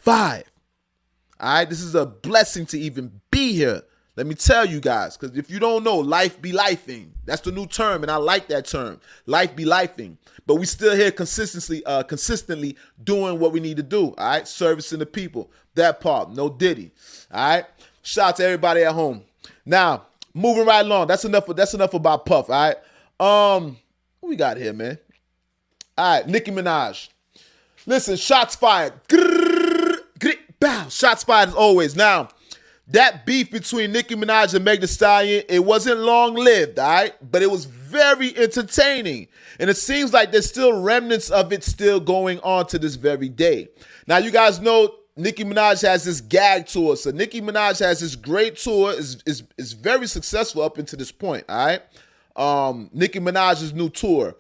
5. All right, this is a blessing to even be here. Let me tell you guys, because if you don't know, life be lifing. That's the new term, and I like that term. Life be lifing. But we still here consistently doing what we need to do. All right, servicing the people. That part, no Diddy. All right, shout out to everybody at home. Now, moving right along. That's enough about Puff. All right, what we got here, man? All right, Nicki Minaj. Listen, shots fired. Bow. Shots fired as always. Now, that beef between Nicki Minaj and Megan Thee Stallion, it wasn't long-lived, all right? But it was very entertaining. And it seems like there's still remnants of it still going on to this very day. Now, you guys know Nicki Minaj has this gag tour. So Nicki Minaj has this great tour. Is very successful up until this point, all right? Nicki Minaj's new tour.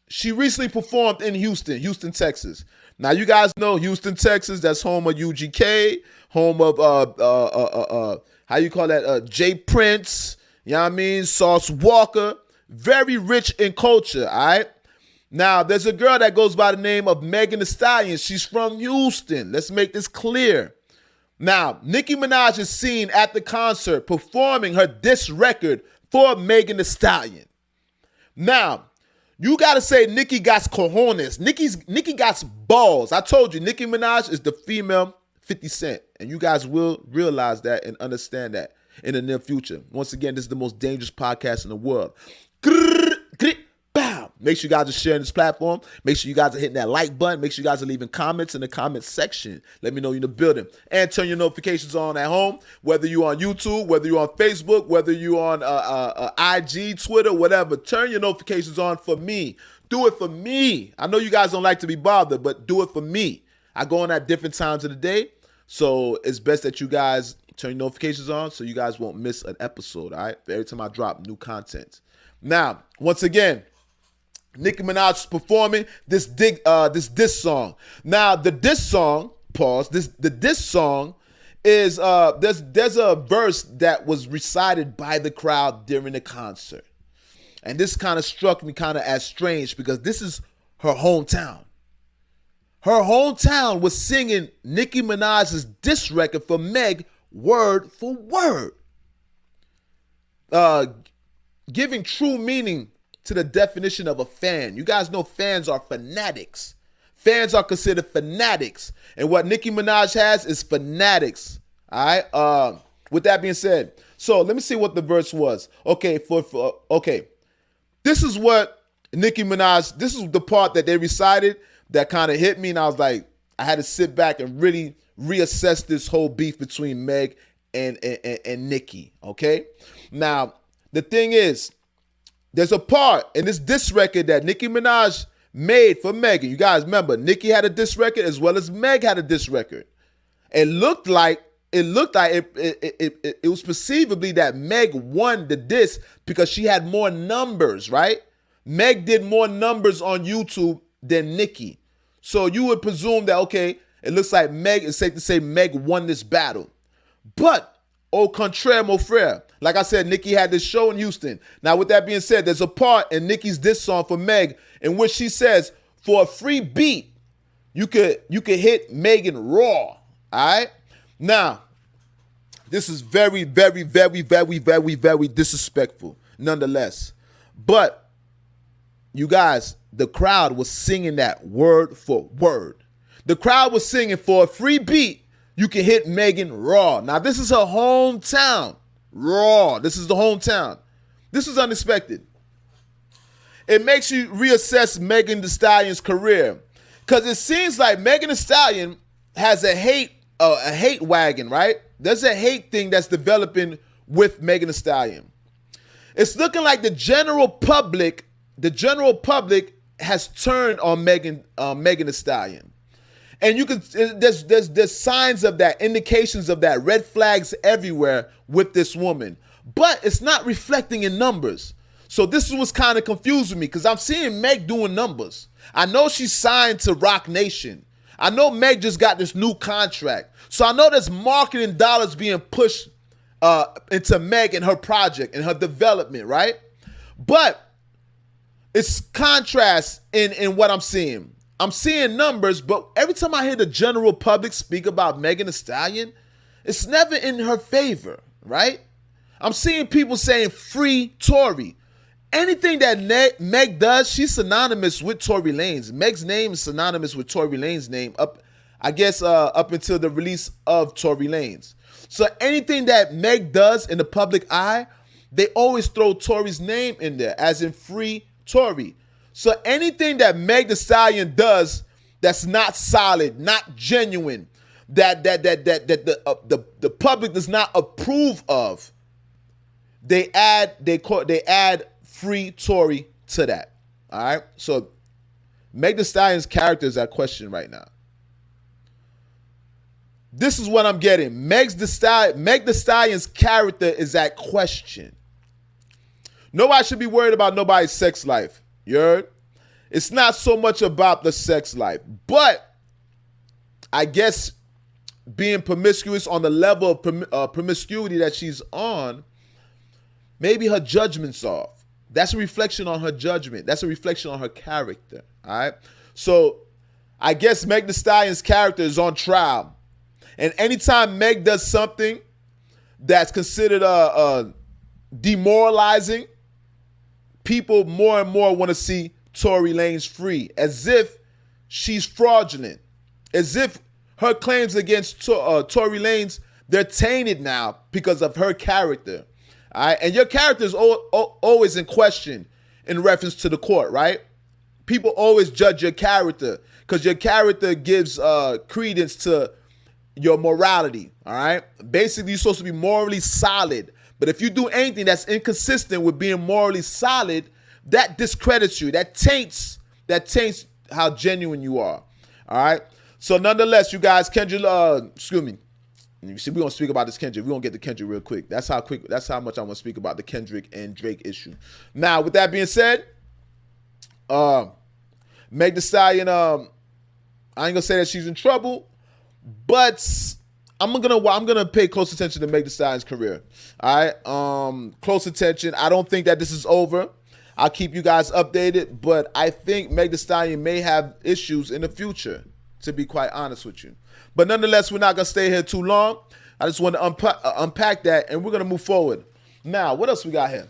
She recently performed in Houston, Texas. Now, you guys know Houston, Texas, that's home of UGK, home of, how you call that, Jay Prince, you know what I mean, Sauce Walker, very rich in culture, all right? Now, there's a girl that goes by the name of Megan Thee Stallion. She's from Houston. Let's make this clear. Now, Nicki Minaj is seen at the concert performing her diss record for Megan Thee Stallion. Now, you got to say Nicki got cojones. Nicki got balls. I told you, Nicki Minaj is the female 50 Cent. And you guys will realize that and understand that in the near future. Once again, this is the most dangerous podcast in the world. Make sure you guys are sharing this platform. Make sure you guys are hitting that like button. Make sure you guys are leaving comments in the comment section. Let me know you're in the building. And turn your notifications on at home, whether you're on YouTube, whether you're on Facebook, whether you're on IG, Twitter, whatever. Turn your notifications on for me. Do it for me. I know you guys don't like to be bothered, but do it for me. I go on at different times of the day, so it's best that you guys turn your notifications on so you guys won't miss an episode, all right? Every time I drop new content. Now, once again, Nicki Minaj is performing this diss song. Now, the diss song, the diss song is, there's a verse that was recited by the crowd during the concert. And this kind of struck me kind of as strange because this is her hometown. Her hometown was singing Nicki Minaj's diss record for Meg word for word. Giving true meaning to the definition of a fan. You guys know fans are fanatics. Fans are considered fanatics. And what Nicki Minaj has is fanatics. All right? With that being said, so let me see what the verse was. Okay, okay. This is what Nicki Minaj, this is the part that they recited that kind of hit me, and I was like, I had to sit back and really reassess this whole beef between Meg and Nicki, okay? Now, the thing is, there's a part in this diss record that Nicki Minaj made for Megan. You guys remember, Nicki had a diss record as well as Meg had a diss record. It looked like it was perceivably that Meg won the diss because she had more numbers, right? Meg did more numbers on YouTube than Nicki. So you would presume that, okay, it looks like Meg, it's safe to say Meg won this battle. But, au contraire, mon frère, like I said, Nicki had this show in Houston. Now, with that being said, there's a part in Nicki's diss song for Meg in which she says, for a free beat, you could hit Megan raw, all right? Now, this is very, very, very, very, very, very disrespectful, nonetheless. But, you guys, the crowd was singing that word for word. The crowd was singing, for a free beat, you can hit Megan raw. Now, this is her hometown. Raw. This is the hometown. This is unexpected. It makes you reassess Megan Thee Stallion's career. Because it seems like Megan Thee Stallion has a hate wagon, right? There's a hate thing that's developing with Megan Thee Stallion. It's looking like the general public has turned on Megan Thee Stallion. And you can there's signs of that, indications of that, red flags everywhere with this woman. But it's not reflecting in numbers. So this is what's kind of confusing me because I'm seeing Meg doing numbers. I know she's signed to Rock Nation. I know Meg just got this new contract. So I know there's marketing dollars being pushed into Meg and her project and her development, right? But it's contrast in what I'm seeing. I'm seeing numbers, but every time I hear the general public speak about Megan Thee Stallion, it's never in her favor, right? I'm seeing people saying free Tory. Anything that Meg does, she's synonymous with Tory Lanez. Meg's name is synonymous with Tory Lanez name up until the release of Tory Lanez. So anything that Meg does in the public eye, they always throw Tory's name in there, as in free Tory. So anything that Meg Thee Stallion does that's not solid, not genuine, that the public does not approve of, they add free Tory to that. All right. So Meg Thee Stallion's character is at question right now. This is what I'm getting. Meg Thee Stallion's character is at question. Nobody should be worried about nobody's sex life. You heard? It's not so much about the sex life, but I guess being promiscuous on the level of promiscuity that she's on, maybe her judgment's off. That's a reflection on her judgment. That's a reflection on her character. All right. So I guess Meg Thee Stallion's character is on trial. And anytime Meg does something that's considered demoralizing, people more and more want to see Tory Lanez free, as if she's fraudulent, as if her claims against Tory Lanez, they're tainted now because of her character. All right? And your character is always in question in reference to the court, right? People always judge your character because your character gives credence to your morality, all right? Basically, you're supposed to be morally solid. But if you do anything that's inconsistent with being morally solid, that discredits you. That taints how genuine you are, all right? So nonetheless, you guys, Kendrick, excuse me. You see, we're going to speak about this Kendrick. We're going to get to Kendrick real quick. That's how much I want to speak about the Kendrick and Drake issue. Now, with that being said, Meg Thee Stallion, I ain't going to say that she's in trouble, but I'm gonna pay close attention to Meg Thee Stallion's career. All right, close attention. I don't think that this is over. I'll keep you guys updated, but I think Meg Thee Stallion may have issues in the future, to be quite honest with you. But nonetheless, we're not gonna stay here too long. I just want to unpack that, and we're gonna move forward. Now, what else we got here?